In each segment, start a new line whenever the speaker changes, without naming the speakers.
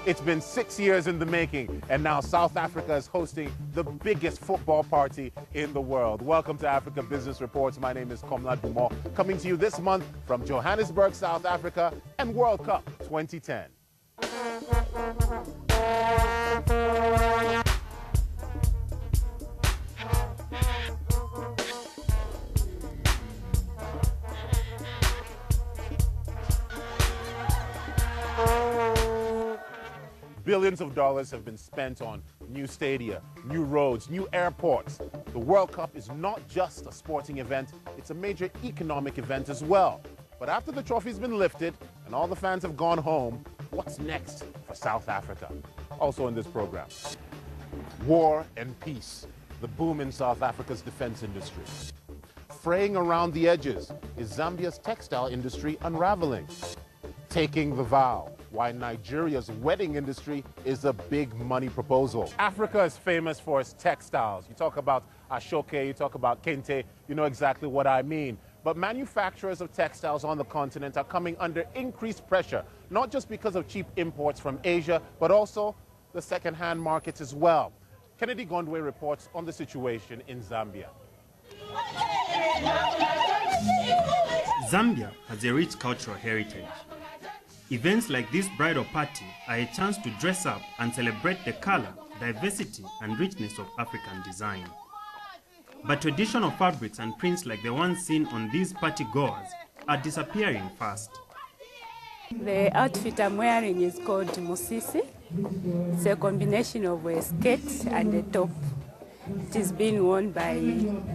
It's been 6 years in the making, and now South Africa is hosting the biggest football party in the world. Welcome to Africa Business Reports. My name is Komla Dumont, coming to you this month from Johannesburg, South Africa, and World Cup 2010. Billions of dollars have been spent on new stadia, new roads, new airports. The World Cup is not just a sporting event, it's a major economic event as well. But after the trophy's been lifted and all the fans have gone home, what's next for South Africa? Also in this program, war and peace, the boom in South Africa's defense industry. Fraying around the edges, is Zambia's textile industry unraveling? Taking the vow, why Nigeria's wedding industry is a big money proposal. Africa is famous for its textiles. You talk about Ashoke, you talk about Kente, you know exactly what I mean. But manufacturers of textiles on the continent are coming under increased pressure, not just because of cheap imports from Asia, but also the second-hand markets as well. Kennedy Gondwe reports on the situation in Zambia.
Zambia has a rich cultural heritage. Events like this bridal party are a chance to dress up and celebrate the color, diversity, and richness of African design. But traditional fabrics and prints like the ones seen on these party goers are disappearing fast.
The outfit I'm wearing is called Musisi. It's a combination of a skirt and a top. It is being worn by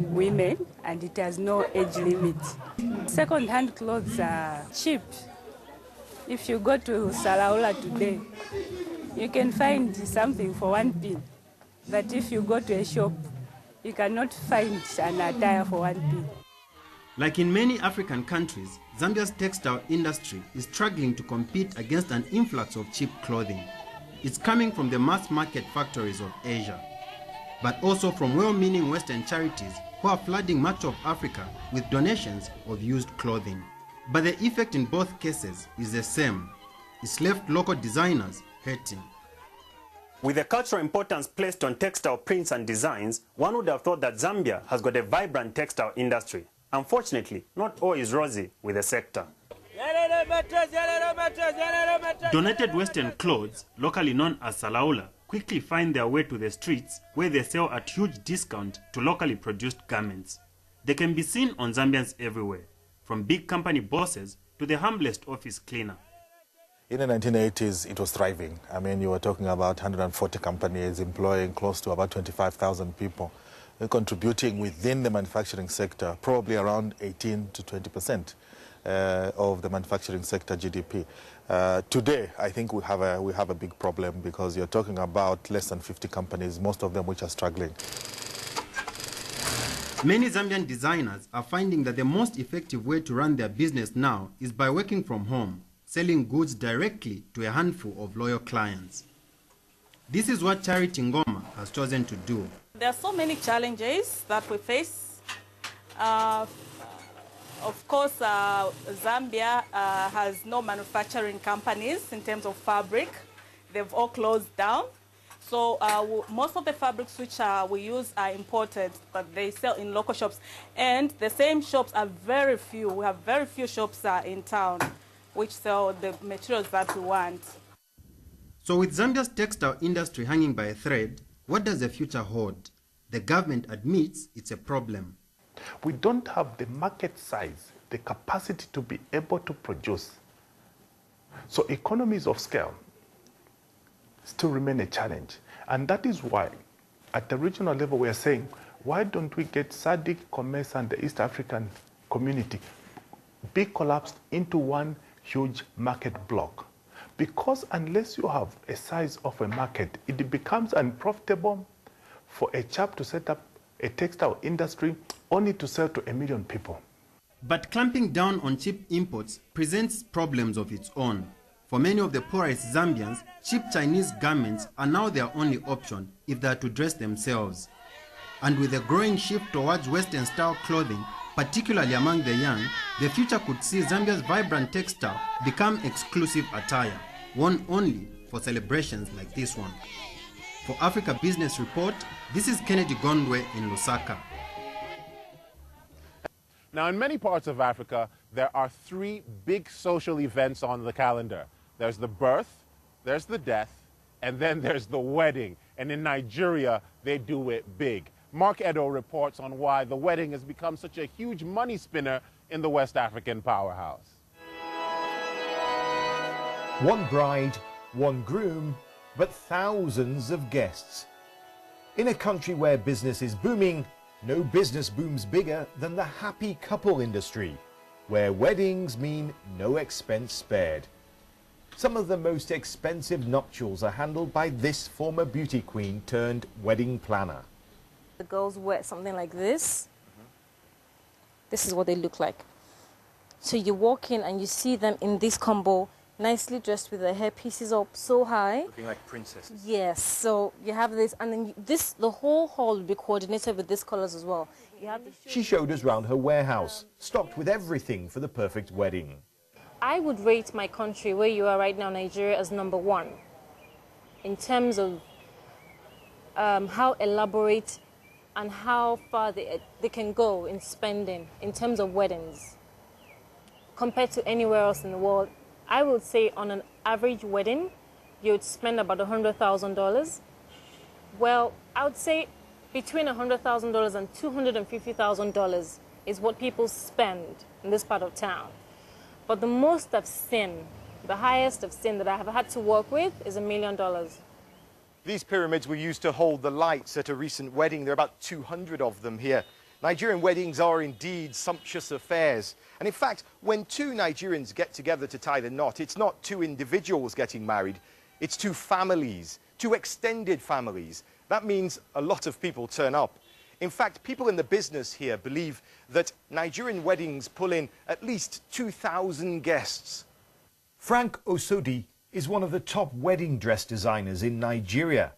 women and it has no age limit. Second-hand clothes are cheap. If you go to Salaula today, you can find something for 1 pin. But if you go to a shop, you cannot find an attire for 1 pin.
Like in many African countries, Zambia's textile industry is struggling to compete against an influx of cheap clothing. It's coming from the mass market factories of Asia, but also from well-meaning Western charities who are flooding much of Africa with donations of used clothing. But the effect in both cases is the same. It's left local designers hurting.
With the cultural importance placed on textile prints and designs, one would have thought that Zambia has got a vibrant textile industry. Unfortunately, not all is rosy with the sector.
Donated Western clothes, locally known as Salaula, quickly find their way to the streets where they sell at huge discount to locally produced garments. They can be seen on Zambians everywhere, from big company bosses to the humblest office cleaner.
In the 1980s, it was thriving. I mean, you were talking about 140 companies employing close to about 25,000 people, contributing within the manufacturing sector, probably around 18 to 20% of the manufacturing sector GDP. Today, I think we have a big problem because you're talking about less than 50 companies, most of them which are struggling.
Many Zambian designers are finding that the most effective way to run their business now is by working from home, selling goods directly to a handful of loyal clients. This is what Charity Ngoma has chosen to do.
There are so many challenges that we face. Of course, Zambia has no manufacturing companies in terms of fabric. They've all closed down. So most of the fabrics which we use are imported, but they sell in local shops. And the same shops are very few. We have very few shops in town which sell the materials that we want.
So with Zambia's textile industry hanging by a thread, what does the future hold? The government admits it's a problem.
We don't have the market size, the capacity to be able to produce. So economies of scale still remain a challenge. And that is why, at the regional level, we are saying, why don't we get SADC, Commerce, and the East African community be collapsed into one huge market block? Because unless you have a size of a market, it becomes unprofitable for a chap to set up a textile industry only to sell to 1 million people.
But clamping down on cheap imports presents problems of its own. For many of the poorest Zambians, cheap Chinese garments are now their only option if they are to dress themselves. And with a growing shift towards Western-style clothing, particularly among the young, the future could see Zambia's vibrant textile become exclusive attire, worn only for celebrations like this one. For Africa Business Report, this is Kennedy Gondwe in Lusaka.
Now, in many parts of Africa, there are three big social events on the calendar. There's the birth, there's the death, and then there's the wedding. And in Nigeria, they do it big. Mark Edo reports on why the wedding has become such a huge money spinner in the West African powerhouse.
One bride, one groom, but thousands of guests. In a country where business is booming, no business booms bigger than the happy couple industry, where weddings mean no expense spared. Some of the most expensive nuptials are handled by this former beauty queen turned wedding planner.
The girls wear something like this. This is what they look like. So you walk in and you see them in this combo, nicely dressed with their hair pieces up so high.
Looking like princesses.
Yes, so you have this, and then the whole hall will be coordinated with these colors as well.
She showed us round her warehouse, stocked with everything for the perfect wedding.
I would rate my country, where you are right now, Nigeria, as #1 in terms of how elaborate and how far they can go in spending in terms of weddings compared to anywhere else in the world. I would say on an average wedding, you would spend about $100,000. Well, I would say between $100,000 and $250,000 is what people spend in this part of town. But the most I've seen, the highest I've seen that I have had to work with is $1 million.
These pyramids were used to hold the lights at a recent wedding. There are about 200 of them here. Nigerian weddings are indeed sumptuous affairs. And in fact, when two Nigerians get together to tie the knot, it's not two individuals getting married, it's two families, two extended families. That means a lot of people turn up. In fact, people in the business here believe that Nigerian weddings pull in at least 2,000 guests.
Frank Osodi is one of the top wedding dress designers in Nigeria.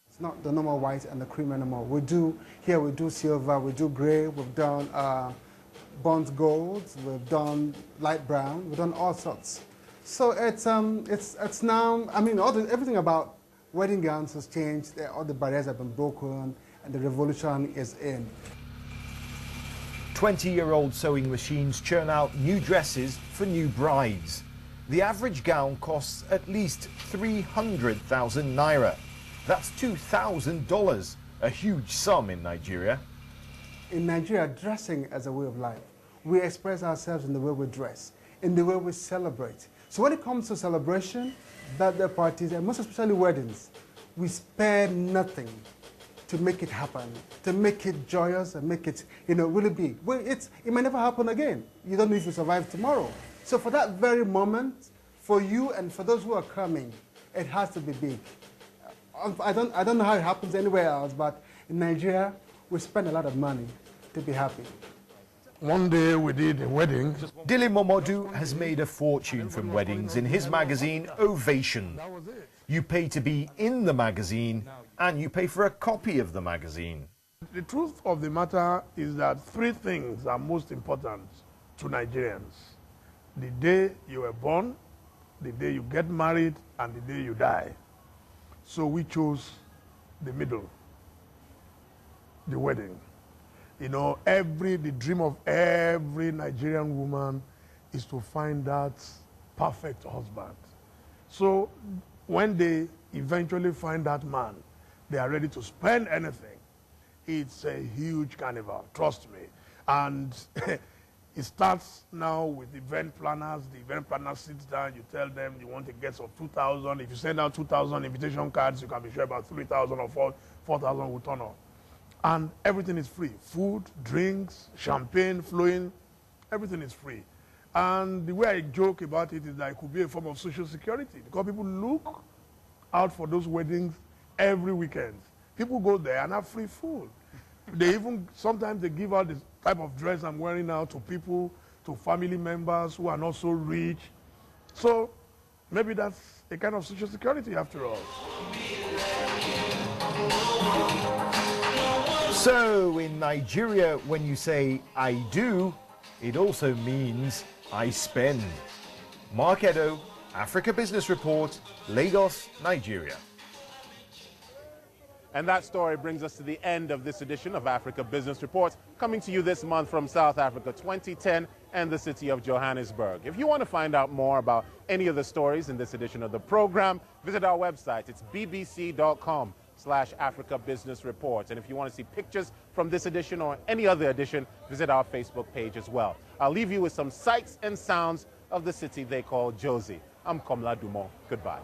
It's not the normal white and the cream anymore. We do silver, we do grey, we've done burnt gold, we've done light brown, we've done all sorts. So it's now, I mean, everything about wedding gowns has changed, all the barriers have been broken, and the revolution is in.
20-year-old sewing machines churn out new dresses for new brides. The average gown costs at least 300,000 naira. That's $2,000, a huge sum in Nigeria.
In Nigeria, dressing as a way of life. We express ourselves in the way we dress, in the way we celebrate. So when it comes to celebration, birthday parties, and most especially weddings, we spare nothing to make it happen, to make it joyous and make it, really big. Well, it may never happen again. You don't know if you survive tomorrow. So for that very moment, for you and for those who are coming, it has to be big. I don't know how it happens anywhere else, but in Nigeria, we spend a lot of money to be happy.
One day we did a wedding.
Dili Momodu has made a fortune from weddings in his magazine, Ovation. You pay to be in the magazine, and you pay for a copy of the magazine.
The truth of the matter is that three things are most important to Nigerians. The day you were born, the day you get married, and the day you die. So we chose the middle, the wedding. The dream of every Nigerian woman is to find that perfect husband. So when they eventually find that man, they are ready to spend anything. It's a huge carnival, trust me. And it starts now with event planners. The event planner sits down, you tell them you want a guest of 2,000. If you send out 2,000 invitation cards, you can be sure about 3,000 or 4,000 will turn up. And everything is free. Food, drinks, champagne flowing, everything is free. And the way I joke about it is that it could be a form of social security because people look out for those weddings every weekend. People go there and have free food. Sometimes they give out the type of dress I'm wearing now to people, to family members who are not so rich. So maybe that's a kind of social security after all.
So in Nigeria, when you say I do, it also means I spend. Mark Edo, Africa Business Report, Lagos, Nigeria.
And that story brings us to the end of this edition of Africa Business Report, coming to you this month from South Africa 2010 and the city of Johannesburg. If you want to find out more about any of the stories in this edition of the program, visit our website. It's bbc.com/Africa Business Report. And if you want to see pictures from this edition or any other edition, visit our Facebook page as well. I'll leave you with some sights and sounds of the city they call Jozi. I'm Komla Dumont. Goodbye.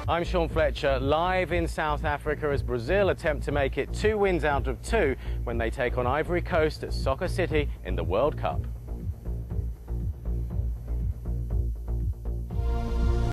I'm Sean Fletcher, live in South Africa as Brazil attempt to make it 2 wins out of 2 when they take on Ivory Coast at Soccer City in the World Cup.